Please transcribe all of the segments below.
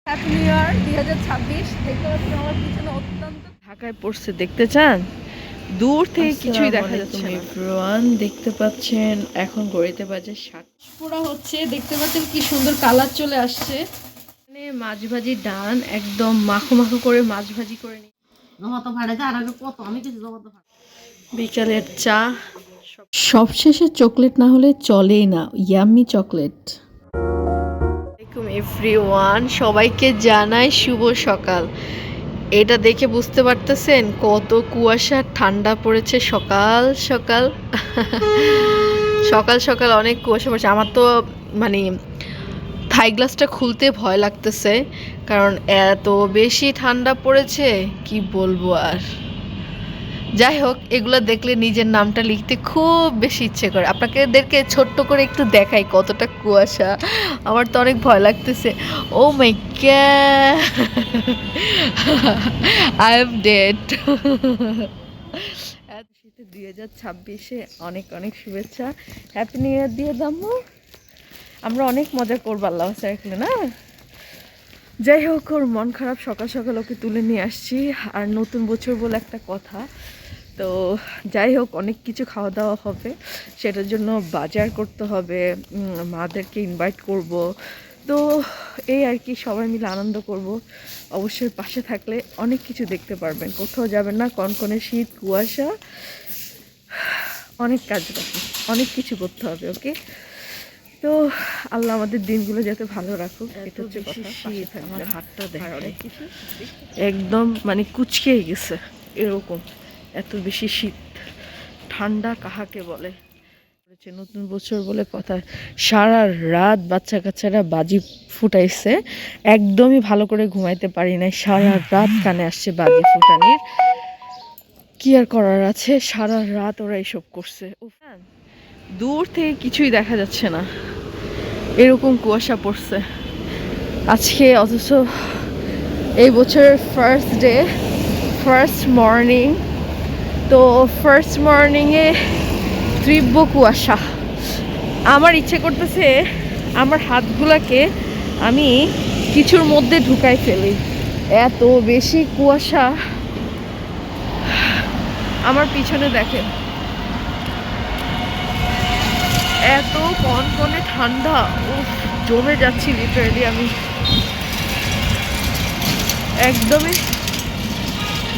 Happy new year 2026। দেখতে পাচ্ছেন আমার পিছনে অত্যন্ত ঢাকায় পড়ছে, দেখতে চান? দূর থেকে কিছুই দেখা যাচ্ছে না। এভরিওয়ান, দেখতে পাচ্ছেন এখন ঘড়িতে বাজে 7। পুরো হচ্ছে, দেখতে পাচ্ছেন কি সুন্দর কালার চলে আসছে। মানে মাছ ভাজি ডান, একদম মাখো মাখো করে মাছ ভাজি করে নি। বিকালের চা, সবশেষে চকলেট না হলে চলেই না, ইয়াম্মি চকলেট। এভরিওয়ান, সবাইকে জানাই শুভ সকাল। এটা দেখে বুঝতে পারতেছেন কত কুয়াশা, ঠান্ডা পড়েছে সকাল সকাল। সকাল সকাল অনেক কুয়াশা পড়েছে। আমার তো মানে থাই গ্লাসটা খুলতে ভয় লাগতেছে, কারণ এত বেশি ঠান্ডা পড়েছে কি বলবো আর। যাই হোক, এগুলো দেখলে নিজের নামটা লিখতে খুব বেশি ইচ্ছে করে। আপনাদেরকে ছোট্ট করে একটু দেখাই কতটা কুয়াশা। আমার তো অনেক ভয় লাগতেছে। ও মাই গড, আই এম ডেড। 2026-এ অনেক অনেক শুভেচ্ছা, হ্যাপি নিউ ইয়ার দিয়ে দামো। আমরা অনেক মজা করবো আল্লাহ রাখলে না। যাই হোক, ওর মন খারাপ, সকাল সকাল ওকে তুলে নিয়ে আসছি। আর নতুন বছর বলে একটা কথা, তো যাই হোক অনেক কিছু খাওয়া দাওয়া হবে, সেটার জন্য বাজার করতে হবে, মাদেরকে ইনভাইট করব। তো এই আর কি, সবাই মিলে আনন্দ করব। অবশ্যই পাশে থাকলে অনেক কিছু দেখতে পারবেন, কোথাও যাবেন না। কনকনে শীত, কুয়াশা, অনেক কাজ বাকি, অনেক কিছু করতে হবে। ওকে, তো আল্লাহ আমাদের দিনগুলো যাতে ভালো রাখুক, এটা হচ্ছে কথা। আমার হাতটা দেখা অনেক কিছু একদম মানে কুচকে গেছে, এরকম এত বেশি শীত ঠান্ডা কাহাকে বলে। নতুন বছর বলে কথা, সারা রাত বাচ্চা কাচ্চারা বাজি ফুটাইছে, একদমই ভালো করে ঘুমাইতে পারি নাই। সারা রাত কানে আসছে বাজি ফুটানির, কি আর করার আছে, সারা রাত ওরা এইসব করছে। দূর থেকে কিছুই দেখা যাচ্ছে না, এরকম কুয়াশা পড়ছে আজকে। অথচ এই বছরের ফার্স্ট ডে, ফার্স্ট মর্নিং, তো ফার্স্ট মর্নিংয়ে তীব্র কুয়াশা। আমার ইচ্ছে করতেছে আমার হাতগুলাকে আমি কিছুর মধ্যে ঢুকাই ফেলি, এত বেশি কুয়াশা। আমার পিছনে দেখেন, এত কনকনে ঠান্ডা, উফ, জমে যাচ্ছি লিটারালি। আমি একদমই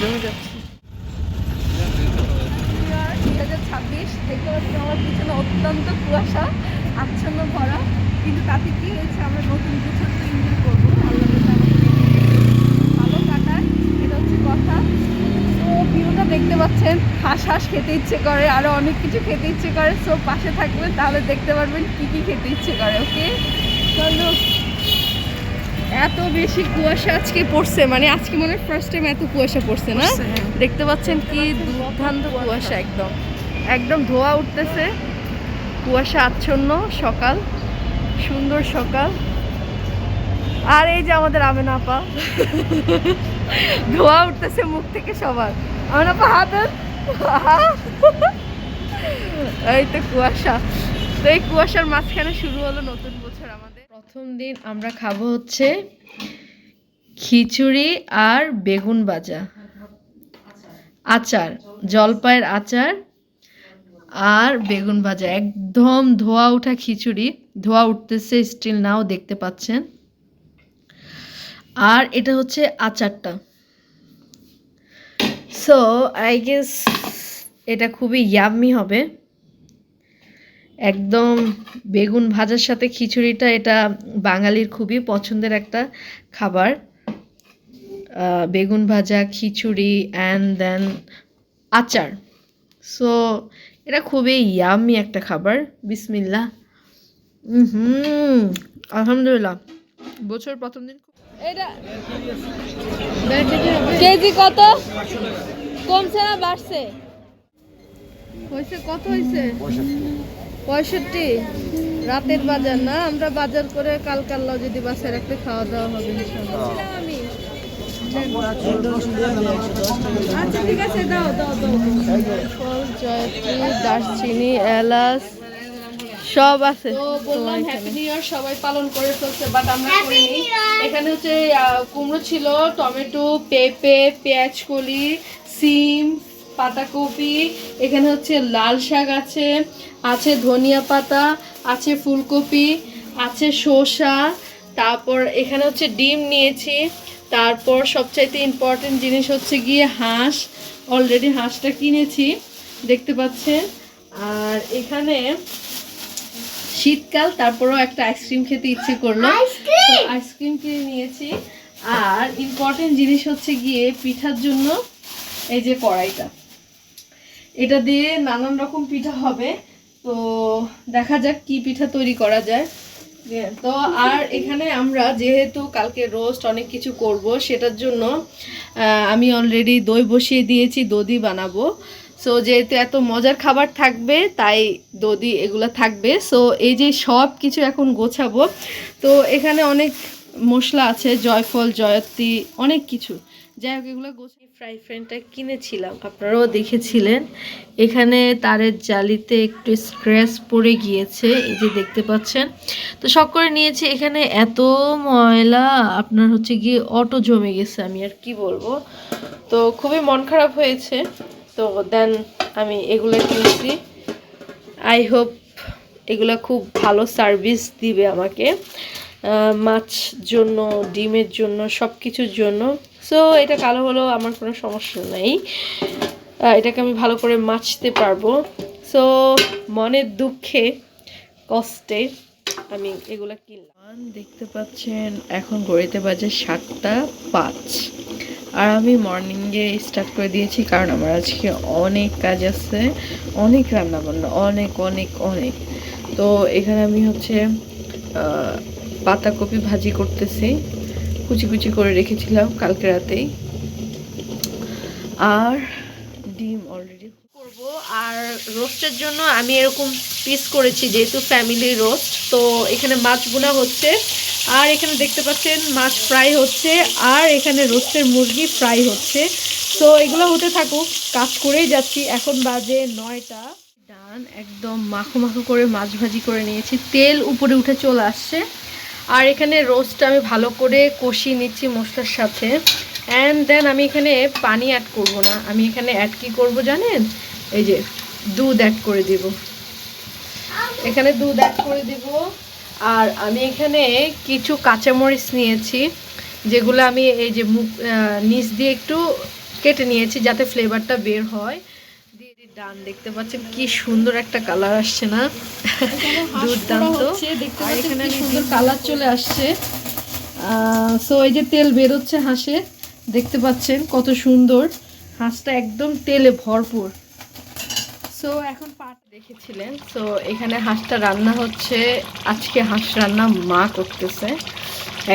জমে যাচ্ছি। 2026, দেখতে পাচ্ছি আমার পিছনে অত্যন্ত কুয়াশা আচ্ছন্ন ভরা, কিন্তু তাতে কি হয়েছে, আমরা নতুন বছর তো এনজয় করবো, ভালো কাটায়, এটা হচ্ছে কথা। তো ভিউটা দেখতে পাচ্ছেন, হাঁস হাঁস খেতে ইচ্ছে করে, আরও অনেক কিছু খেতে ইচ্ছে করে। সো পাশে থাকবেন, তাহলে দেখতে পারবেন কি কি খেতে ইচ্ছে করে। ওকে, চলো। এত বেশি কুয়াশা আজকে পড়ছে, মানে আজকে মনে হয় ফার্স্ট টাইম এত কুয়াশা পড়ছে না। দেখতে পাচ্ছেন কি দুর্দান্ত কুয়াশা, একদম একদম ধোঁয়া উঠতেছে, কুয়াশা আচ্ছন্ন সকাল, সুন্দর সকাল। আর এই যে আমাদের আমেনা আপা, ধোঁয়া উঠতেছে মুখ থেকে সবার। আমেনা আপা হাত, এই তো কুয়াশা। তো এই কুয়াশার মাঝখানে শুরু হলো নতুন বছর আমাদের। প্রথম দিন আমরা খাবো হচ্ছে খিচুড়ি আর বেগুন ভাজা, আচার, জলপাইয়ের আচার আর বেগুন ভাজা। একদম ধোয়া ওঠা খিচুড়ি, ধোয়া উঠতেছে স্টিল নাও, দেখতে পাচ্ছেন। আর এটা হচ্ছে আচারটা। সো আই গেস এটা খুবই ইয়াম্মি হবে। একদম বেগুন ভাজার সাথে খিচুড়িটা, এটা বাঙালির খুবই পছন্দের একটা খাবার। বেগুন ভাজা, খিচুড়ি অ্যান্ড দেন আচার। সো এটা খুবই ইয়াম্মি একটা খাবার। বিসমিল্লাহ। আলহামদুলিল্লাহ, বছর প্রথম দিন। এটা কেজি কত কমছে না বাড়ছে? হয়েছে কত হয়েছে? 65। রাতের বাজার না, আমরা বাজার করে কালকাল্লাও যদি বাসায় রাখতে খাওয়া দাওয়া হবে ইনশাআল্লাহ। আমি আচ্ছা ঠিক আছে, দাও দাও দাও। ফল, জয়ত্রী, দারচিনি, এলাচ, সব আছে তো বললাম হ্যাপি নিউ ইয়ার সবাই পালন করে ফেলছে, বাট আমরা করিনি। এখানে হচ্ছে কুমড়ো ছিল, টমেটো, পেঁপে, পেঁয়াজ কলি, সিম, পাতাকপি, এখানে হচ্ছে লাল শাক আছে, আছে ধনিয়া পাতা, আছে ফুলকপি, আছে শসা, তারপর এখানে হচ্ছে ডিম নিয়েছি, তারপর সবচাইতে ইম্পর্টেন্ট জিনিস হচ্ছে গিয়ে হাঁস। অলরেডি হাঁসটা কিনেছি, দেখতে পাচ্ছেন। আর এখানে শীতকাল, তারপরেও একটা আইসক্রিম খেতে ইচ্ছে করলো, তো আইসক্রিম কিনে নিয়েছি। আর ইম্পর্টেন্ট জিনিস হচ্ছে গিয়ে পিঠার জন্য এই যে কড়াইটা, এটা দিয়ে নানান রকম পিঠা হবে, তো দেখা যাক কি পিঠা তৈরি করা যায়। তো আর এখানে আমরা যেহেতু কালকে রোস্ট অনেক কিছু করব, সেটার জন্য আমি অলরেডি দই বসিয়ে দিয়েছি, দধি বানাবো। সো যেহেতু এত মজার খাবার থাকবে তাই দধি এগুলো থাকবে। সো এই যে সব কিছু এখন গোছাবো, তো এখানে অনেক মশলা আছে, জয়ফল, জয়ত্রী, অনেক কিছু, যাই হোক এগুলো গোছাই। ফ্রাই প্যানটা কিনেছিলাম, আপনারাও দেখেছিলেন, এখানে তারের জালিতে একটু স্ক্র্যাচ পড়ে গিয়েছে, এই যে দেখতে পাচ্ছেন। তো শখ করে নিয়েছি, এখানে এত ময়লা আপনার হচ্ছে গিয়ে অটো জমে গেছে, আমি আর কি বলবো। তো খুবই মন খারাপ হয়েছে, তো দেন আমি এগুলো কিনছি। আই হোপ এগুলো খুব ভালো সার্ভিস দিবে আমাকে, মাছ জন্য, ডিমের জন্য, সব কিছুর জন্য। সো এটা কালো হলেও আমার কোনো সমস্যা নেই, এটাকে আমি ভালো করে মাছতে পারবো। সো মনের দুঃখে কষ্টে আমি এগুলো কিনলাম। দেখতে পাচ্ছেন এখন ঘড়িতে বাজে 7:05, আর আমি মর্নিংয়ে স্টার্ট করে দিয়েছি কারণ আমার আজকে অনেক কাজ আছে, অনেক রান্না বান্না, অনেক অনেক অনেক। তো এখানে আমি হচ্ছে পাতাকপি ভাজি করতেছি, কুচি কুচি করে রেখেছিলাম কালকে রাতেই, আর ডিম অলরেডি করব। আর রোস্টের জন্য আমি এরকম পিস করেছি, যেহেতু ফ্যামিলি রোস্ট, তো এখানে মাছ বোনা হচ্ছে, আর এখানে দেখতে পাচ্ছেন মাছ ফ্রাই হচ্ছে, আর এখানে রোস্টের মুরগি ফ্রাই হচ্ছে। তো এগুলো হতে থাকুক, কাজ করেই যাচ্ছি। এখন বাজে 9টা। ডান একদম মাখো মাখো করে মাছ ভাজি করে নিয়েছি, তেল উপরে উঠে চলে আসছে। আর এখানে রোস্টটা আমি ভালো করে কষিয়ে নিচ্ছি মশলার সাথে। অ্যান্ড দেন আমি এখানে পানি অ্যাড করব না, আমি এখানে অ্যাড কি করব জানেন, এই যে দুধ অ্যাড করে দিব, এখানে দুধ অ্যাড করে দিব। আর আমি এখানে কিছু কাঁচামরিচ নিয়েছি, যেগুলো আমি এই যে মুখ নিচ দিয়ে একটু কেটে নিয়েছি যাতে ফ্লেভারটা বের হয়। দিয়ে ডান দেখতে পাচ্ছেন কি সুন্দর একটা কালার আসছে না, দুর্দান্ত। আর এখানে সুন্দর কালার চলে আসছে। সো এই যে তেল বেরোচ্ছে হাঁসে, দেখতে পাচ্ছেন কত সুন্দর, হাঁসটা একদম তেলে ভরপুর। সো এখন পাট দেখেছিলেন, সো এখানে হাঁসটা রান্না হচ্ছে, আজকে হাঁস রান্না মা করতেছে,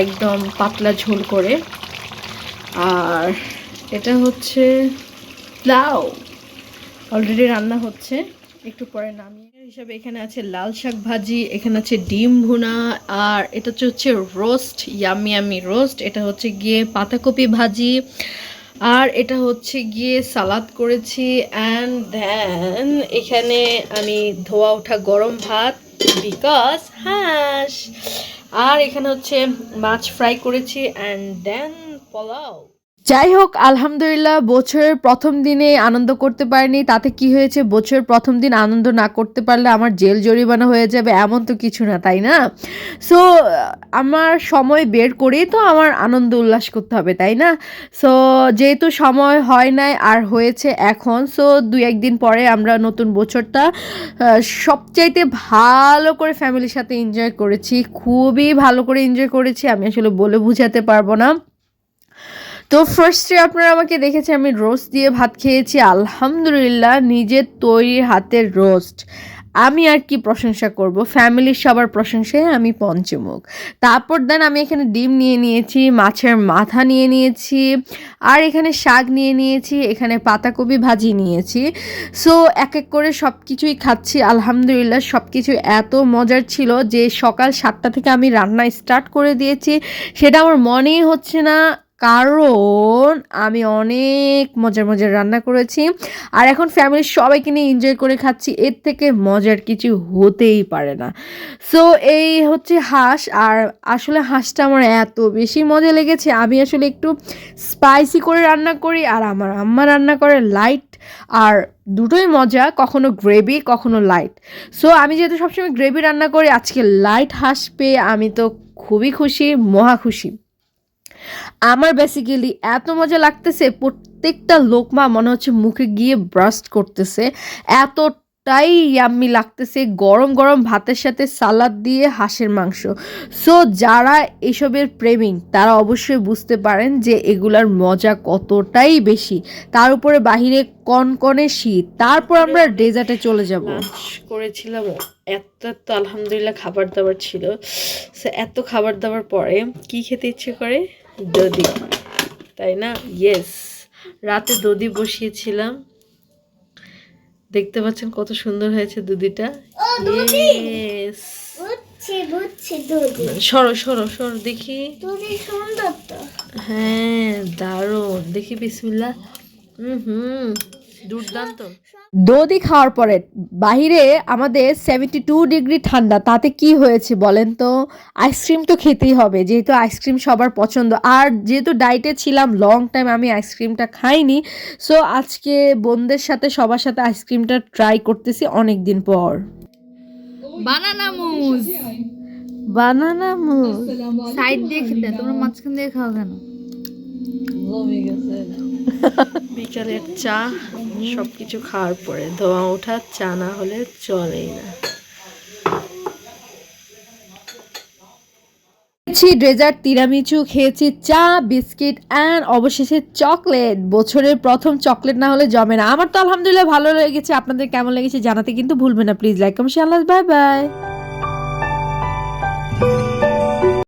একদম পাতলা ঝোল করে। আর এটা হচ্ছে লাউ, অলরেডি রান্না হচ্ছে, একটু পরে নামিয়ে হিসাবে। এখানে আছে লাল শাক ভাজি, এখানে আছে ডিম ভুনা, আর এটা হচ্ছে রোস্ট, ইয়ামি ইয়ামি রোস্ট। এটা হচ্ছে গিয়ে পাতাকপি ভাজি, আর এটা হচ্ছে গিয়ে সালাদ করেছি। অ্যান্ড দেন এখানে আমি ধোয়া ওঠা গরম ভাত, বিকজ হাঁস। আর এখানে হচ্ছে মাছ ফ্রাই করেছি, অ্যান্ড দেন পোলাও। যাই হোক, আলহামদুলিল্লাহ বছরের প্রথম দিনে আনন্দ করতে পারিনি, তাতে কি হয়েছে, বছরের প্রথম দিন আনন্দ না করতে পারলে আমার জেল জরিমানা হয়ে যাবে, এমন তো কিছু না, তাই না? সো আমার সময় বের করেই তো আমার আনন্দ উল্লাস করতে হবে, তাই না? সো যেহেতু সময় হয় নাই আর হয়েছে এখন, সো 2-1 দিন পরে আমরা নতুন বছরটা সবচাইতে ভালো করে ফ্যামিলির সাথে এনজয় করেছি, খুবই ভালো করে এনজয় করেছি, আমি আসলে বলে বোঝাতে পারবো না। তো ফার্স্টে আপনারা আমাকে দেখেছে আমি রোস্ট দিয়ে ভাত খেয়েছি, আলহামদুলিল্লাহ নিজের তৈরি হাতের রোস্ট, আমি আর কি প্রশংসা করব, ফ্যামিলির সবার প্রশংসায় আমি পঞ্চমুখ। তারপর দেন আমি এখানে ডিম নিয়ে নিয়েছি, মাছের মাথা নিয়ে নিয়েছি, আর এখানে শাক নিয়ে নিয়েছি, এখানে পাতাকপি ভাজি নিয়েছি। সো এক এক করে সব কিছুই খাচ্ছি, আলহামদুলিল্লাহ সব কিছু এত মজার ছিল যে সকাল 7টা থেকে আমি রান্না স্টার্ট করে দিয়েছি, সেটা আমার মনেই হচ্ছে না কারণ আমি অনেক মজার মজার রান্না করেছি আর এখন ফ্যামিলির সবাইকে নিয়ে এনজয় করে খাচ্ছি, এর থেকে মজার কিছু হতেই পারে না। সো এই হচ্ছে হাঁস, আর আসলে হাঁসটা আমার এত বেশি মজা লেগেছে। আমি আসলে একটু স্পাইসি করে রান্না করি আর আমার আম্মা রান্না করে লাইট, আর দুটোই মজা, কখনো গ্রেভি কখনো লাইট। সো আমি যেহেতু সবসময় গ্রেভি রান্না করি, আজকে লাইট হাঁস পেয়ে আমি তো খুবই খুশি, মহা খুশি। আমার বেসিক্যালি এত মজা লাগতেছে, প্রত্যেকটা লোকমা মনে হচ্ছে মুখে গিয়ে ব্রাস্ট করতেছে, এতটাই ইয়াম্মি লাগতেছে। গরম গরম ভাতের সাথে সালাদ দিয়ে হাঁসের মাংস। সো যারা এসবের প্রেমিক তারা অবশ্যই বুঝতে পারেন যে এগুলার মজা কতটাই বেশি, তার উপরে বাহিরে কনকনে শীত, তারপর আমরা ডেজার্টে চলে যাব। করেছিলাম এত এত আলহামদুলিল্লাহ খাবার দাবার ছিল। সো এত খাবার দাবার পরে কি খেতে ইচ্ছে করে? দধি, তাই না? ইয়েস, রাতে দধি বসিয়েছিলাম, দেখতে পাচ্ছেন কত সুন্দর হয়েছে দুধিটা। ইয়েস, সরো সরো সরো দেখি। হ্যাঁ দারুণ, দেখি বিসমিল্লাহ। দুর্দান্ত। দধি খাওয়ার পরে বাহিরে আমাদের 72 ডিগ্রি ঠান্ডা, তাতে কি হয়েছে বলেন তো? আইসক্রিম তো খেতেই হবে, যেহেতু আইসক্রিম সবার পছন্দ, আর যেহেতু ডায়েটে ছিলাম লং টাইম আমি আইসক্রিমটা খাইনি। সো আজকে বোনদের সাথে সবার সাথে আইসক্রিমটা ট্রাই করতেছি অনেক দিন পর। বানানা মুজ, বানানা মুজ সাইড দিয়ে খেতে, তোমরা মাঝখান দিয়ে খাও কেন? বিকালের চা, সবকিছু খাওয়ার পরে ধোয়া ওঠা চা না হলে চলেই না। ডেজার্ট তিরামিসু খেয়েছি, চা, বিস্কিট অ্যান্ড অবশেষে চকলেট। বছরের প্রথম চকলেট না হলে জমে না। আমার তো আলহামদুলিল্লাহ ভালো লেগেছে, আপনাদের কেমন লেগেছে জানাতে কিন্তু ভুলবেন না please. Like comment share, bye bye.